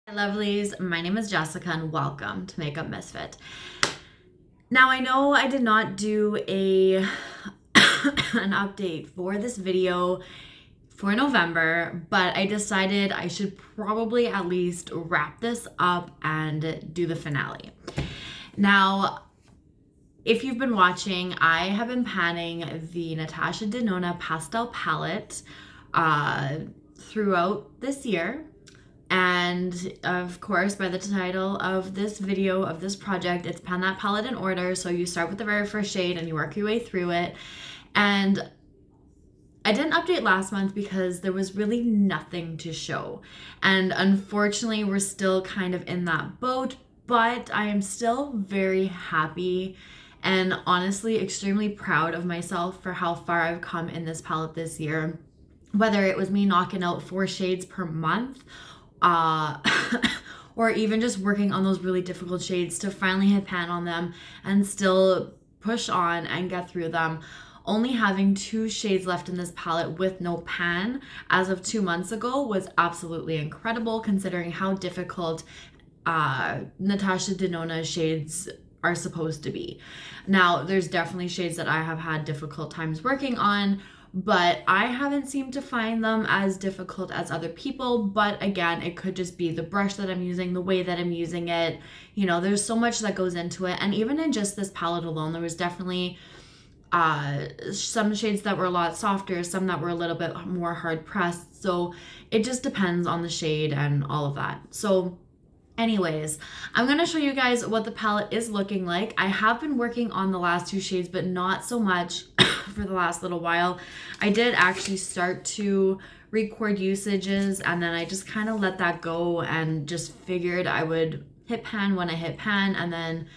Hi lovelies, my name is Jessica and welcome to Makeup Misfit. Now I know I did not do an update for this video for November, but I decided I should probably at least wrap this up and do the finale. Now, if you've been watching, I have been panning the Natasha Denona Pastel palette throughout this year. And of course, by the title of this video, of this project, it's pan that palette in order. So you start with the very first shade and you work your way through it. And I didn't update last month because there was really nothing to show. And unfortunately, we're still kind of in that boat, but I am still very happy and honestly extremely proud of myself for how far I've come in this palette this year. Whether it was me knocking out 4 shades per month, or even just working on those really difficult shades to finally hit pan on them and still push on and get through them. Only having 2 shades left in this palette with no pan as of 2 months ago was absolutely incredible, considering how difficult Natasha Denona shades are supposed to be. Now, there's definitely shades that I have had difficult times working on, but I haven't seemed to find them as difficult as other people. But again, it could just be the brush that I'm using, the way that I'm using it. You know, there's so much that goes into it. And even in just this palette alone, there was definitely some shades that were a lot softer, some that were a little bit more hard pressed. So it just depends on the shade and all of that. So anyways, I'm going to show you guys what the palette is looking like. I have been working on the last 2 shades, but not so much for the last little while. I did actually start to record usages and then I just kind of let that go and just figured I would hit pan when I hit pan, and then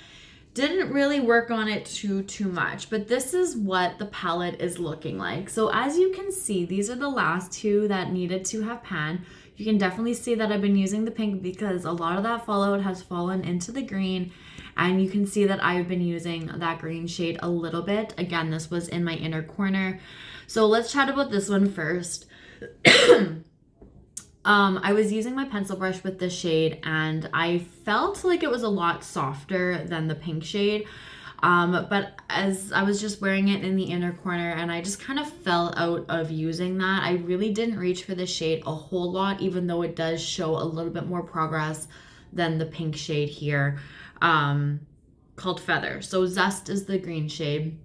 didn't really work on it too much. But this is what the palette is looking like. So as you can see, these are the last 2 that needed to have pan. You can definitely see that I've been using the pink because a lot of that fallout has fallen into the green, and you can see that I've been using that green shade a little bit. Again, this was in my inner corner. So let's chat about this one first. I was using my pencil brush with this shade and I felt like it was a lot softer than the pink shade. But as I was just wearing it in the inner corner and I just kind of fell out of using that, I really didn't reach for the shade a whole lot, even though it does show a little bit more progress than the pink shade here, called Feather. So Zest is the green shade.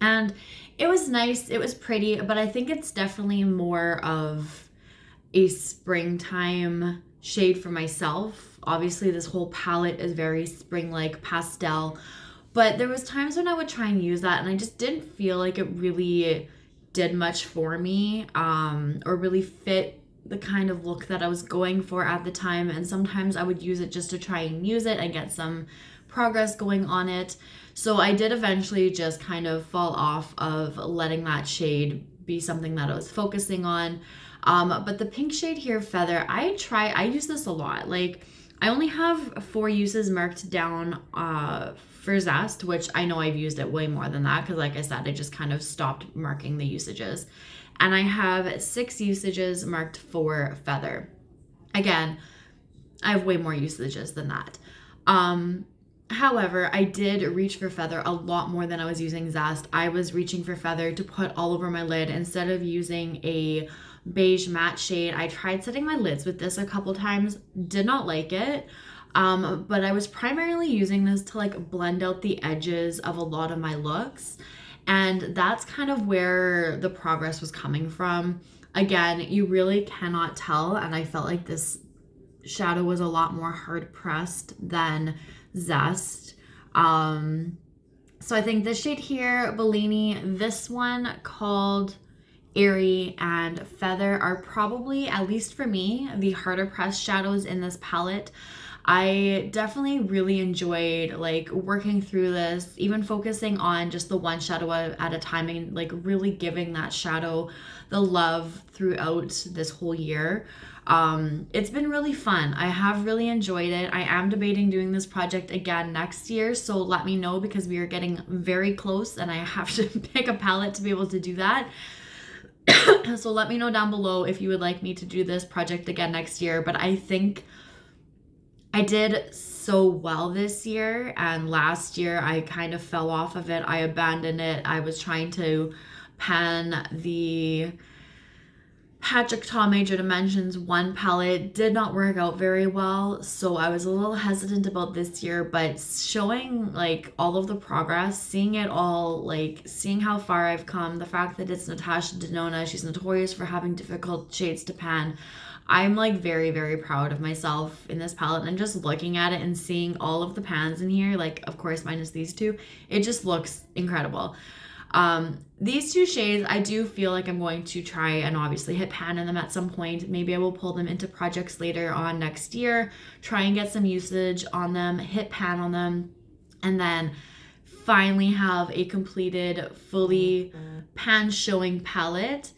And it was nice, it was pretty, but I think it's definitely more of a springtime shade for myself. Obviously, this whole palette is very spring-like pastel, but there was times when I would try and use that and I just didn't feel like it really did much for me, or really fit the kind of look that I was going for at the time. And sometimes I would use it just to try and use it and get some progress going on it. So I did eventually just kind of fall off of letting that shade be something that I was focusing on. But the pink shade here, Feather, I use this a lot. Like, I only have 4 uses marked down for Zest, which I know I've used it way more than that because, like I said, I just kind of stopped marking the usages. And I have 6 usages marked for Feather. Again, I have way more usages than that. However, I did reach for Feather a lot more than I was using Zest. I was reaching for Feather to put all over my lid instead of using a beige matte shade. I tried setting my lids with this a couple times, did not like it. But I was primarily using this to like blend out the edges of a lot of my looks. And that's kind of where the progress was coming from. Again, you really cannot tell. And I felt like this shadow was a lot more hard pressed than Zest. So I think this shade here, Bellini, this one called Airy, and Feather are probably, at least for me, the harder pressed shadows in this palette. I definitely really enjoyed like working through this, even focusing on just the one shadow at a time and like really giving that shadow the love throughout this whole year. It's been really fun. I have really enjoyed it. I am debating doing this project again next year, so let me know because we are getting very close and I have to pick a palette to be able to do that. So let me know down below if you would like me to do this project again next year. But I think I did so well this year, and last year I kind of fell off of it. I abandoned it. I was trying to pan the Patrick Ta Major Dimensions 1 palette, did not work out very well, so I was a little hesitant about this year, but showing like all of the progress, seeing it all, like seeing how far I've come, the fact that it's Natasha Denona, she's notorious for having difficult shades to pan. I'm like very, very proud of myself in this palette, and just looking at it and seeing all of the pans in here, like of course minus these two, it just looks incredible. These two shades, I do feel like I'm going to try and obviously hit pan in them at some point. Maybe I will pull them into projects later on next year, try and get some usage on them, hit pan on them, and then finally have a completed, fully pan showing palette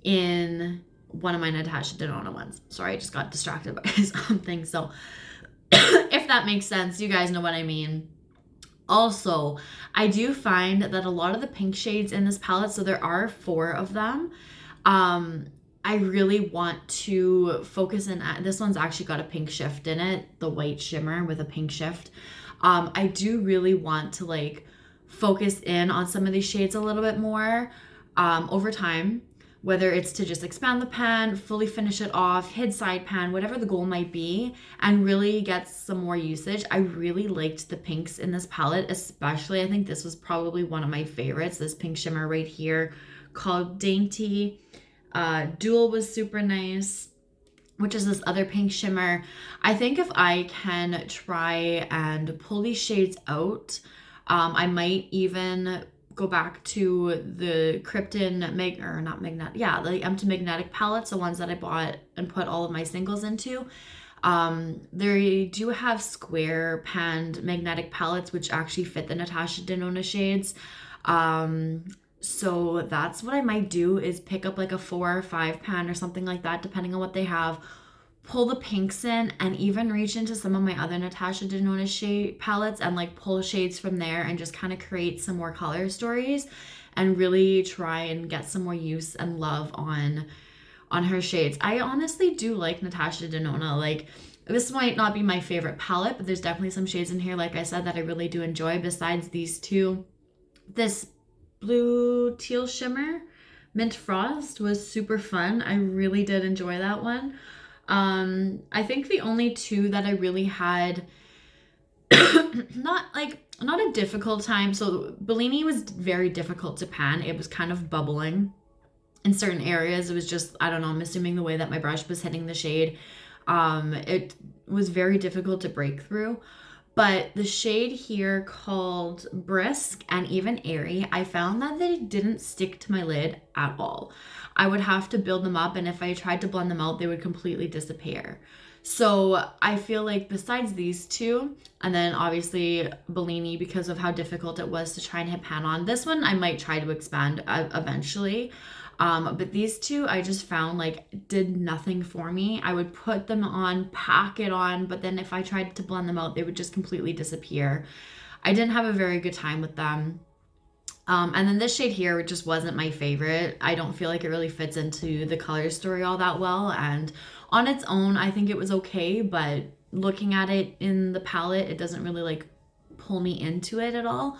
in one of my Natasha Denona ones. Sorry, I just got distracted by something. So if that makes sense, you guys know what I mean. Also, I do find that a lot of the pink shades in this palette, so there are 4 of them, I really want to focus in. This one's actually got a pink shift in it, the white shimmer with a pink shift. I do really want to like focus in on some of these shades a little bit more over time, whether it's to just expand the pan, fully finish it off, hit side pan, whatever the goal might be, and really get some more usage. I really liked the pinks in this palette, especially I think this was probably one of my favorites, this pink shimmer right here called Dainty. Dual was super nice, which is this other pink shimmer. I think if I can try and pull these shades out, I might even go back to the Krypton the Empty Magnetic palettes, the ones that I bought and put all of my singles into. They do have square panned magnetic palettes which actually fit the Natasha Denona shades. So that's what I might do, is pick up like a 4 or 5 pan or something like that, depending on what they have, pull the pinks in, and even reach into some of my other Natasha Denona shade palettes and like pull shades from there and just kind of create some more color stories and really try and get some more use and love on her shades. I honestly do like Natasha Denona. Like, this might not be my favorite palette, but there's definitely some shades in here, like I said, that I really do enjoy besides these two. This blue teal shimmer Mint Frost was super fun. I really did enjoy that one. I think the only two that I really had not a difficult time. So Bellini was very difficult to pan. It was kind of bubbling in certain areas. It was just, I don't know, I'm assuming the way that my brush was hitting the shade. It was very difficult to break through. But the shade here called Brisk and even Airy, I found that they didn't stick to my lid at all. I would have to build them up, and if I tried to blend them out, they would completely disappear. So I feel like besides these two, and then obviously Bellini, because of how difficult it was to try and hit pan on, this one I might try to expand eventually. But these two I just found like did nothing for me. I would put them on, pack it on, but then if I tried to blend them out, they would just completely disappear. I didn't have a very good time with them. And then this shade here just wasn't my favorite. I don't feel like it really fits into the color story all that well. And on its own, I think it was okay, but looking at it in the palette, it doesn't really like pull me into it at all.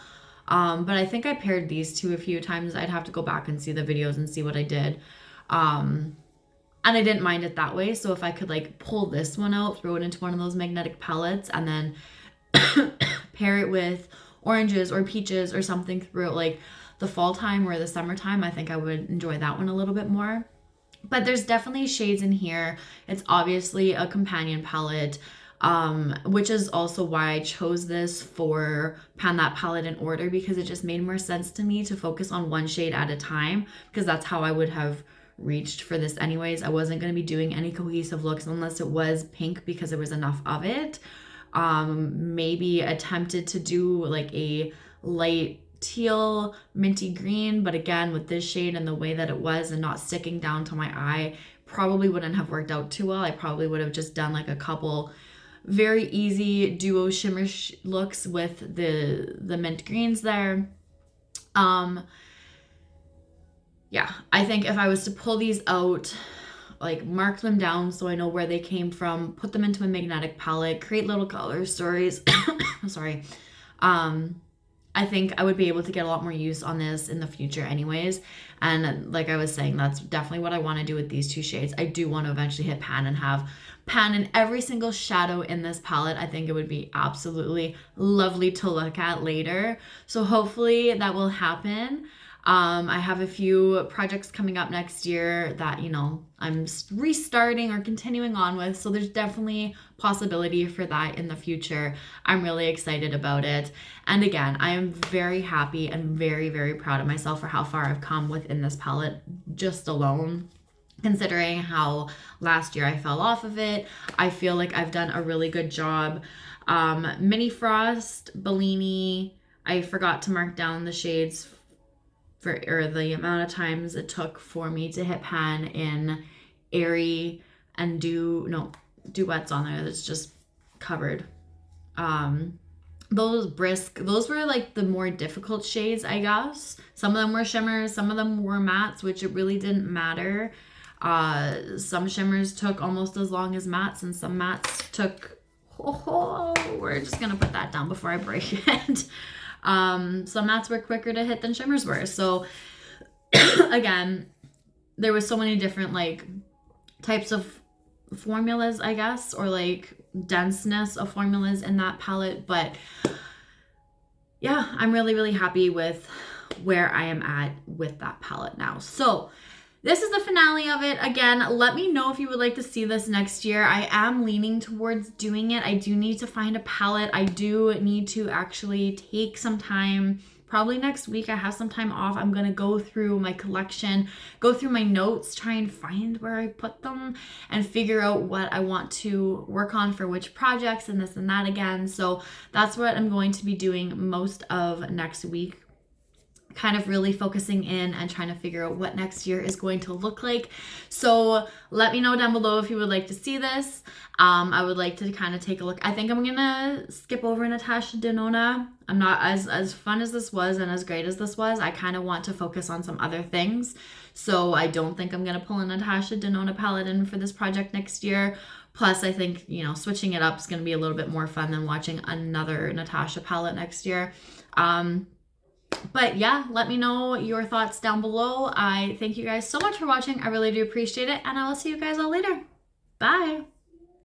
But I think I paired these two a few times. I'd have to go back and see the videos and see what I did. And I didn't mind it that way. So if I could like pull this one out, throw it into one of those magnetic palettes, and then pair it with oranges or peaches or something throughout like the fall time or the summertime, I think I would enjoy that one a little bit more. But there's definitely shades in here. It's obviously a companion palette, which is also why I chose this for Pan That palette in order, because it just made more sense to me to focus on one shade at a time, because that's how I would have reached for this anyways. I wasn't going to be doing any cohesive looks unless it was pink, because there was enough of it. Maybe attempted to do like a light teal minty green, but again with this shade and the way that it was and not sticking down to my eye, probably wouldn't have worked out too well. I probably would have just done like a couple very easy duo shimmer looks with the mint greens there. Yeah, I think if I was to pull these out, like mark them down so I know where they came from, put them into a magnetic palette, create little color stories. Sorry. I think I would be able to get a lot more use on this in the future anyways. And like I was saying, that's definitely what I want to do with these two shades. I do want to eventually hit pan and have pan in every single shadow in this palette. I think it would be absolutely lovely to look at later. So hopefully that will happen. I have a few projects coming up next year that, you know, I'm restarting or continuing on with. So there's definitely possibility for that in the future. I'm really excited about it. And again, I am very happy and very, very proud of myself for how far I've come within this palette just alone. Considering how last year I fell off of it, I feel like I've done a really good job. Mini Frost, Bellini, I forgot to mark down the shades or the amount of times it took for me to hit pan in Airy and duets on there that's just covered. Those were like the more difficult shades, I guess. Some of them were shimmers, some of them were mattes, which it really didn't matter. Some shimmers took almost as long as mattes, and some mattes took, we're just gonna put that down before I break it. Some mattes were quicker to hit than shimmers were. So again, there was so many different like types of formulas, I guess, or like denseness of formulas in that palette. But yeah, I'm really, really happy with where I am at with that palette now. So this is the finale of it. Again, let me know if you would like to see this next year. I am leaning towards doing it. I do need to find a palette. I do need to actually take some time. Probably next week I have some time off. I'm going to go through my collection, go through my notes, try and find where I put them and figure out what I want to work on for which projects and this and that again. So that's what I'm going to be doing most of next week. Kind of really focusing in and trying to figure out what next year is going to look like. So let me know down below if you would like to see this. I would like to kind of take a look. I think I'm gonna skip over Natasha Denona. I'm not as fun as this was and as great as this was. I kind of want to focus on some other things. So I don't think I'm gonna pull a Natasha Denona palette in for this project next year. Plus, I think, you know, switching it up is gonna be a little bit more fun than watching another Natasha palette next year. But yeah, let me know your thoughts down below. I thank you guys so much for watching. I really do appreciate it. And I will see you guys all later. Bye.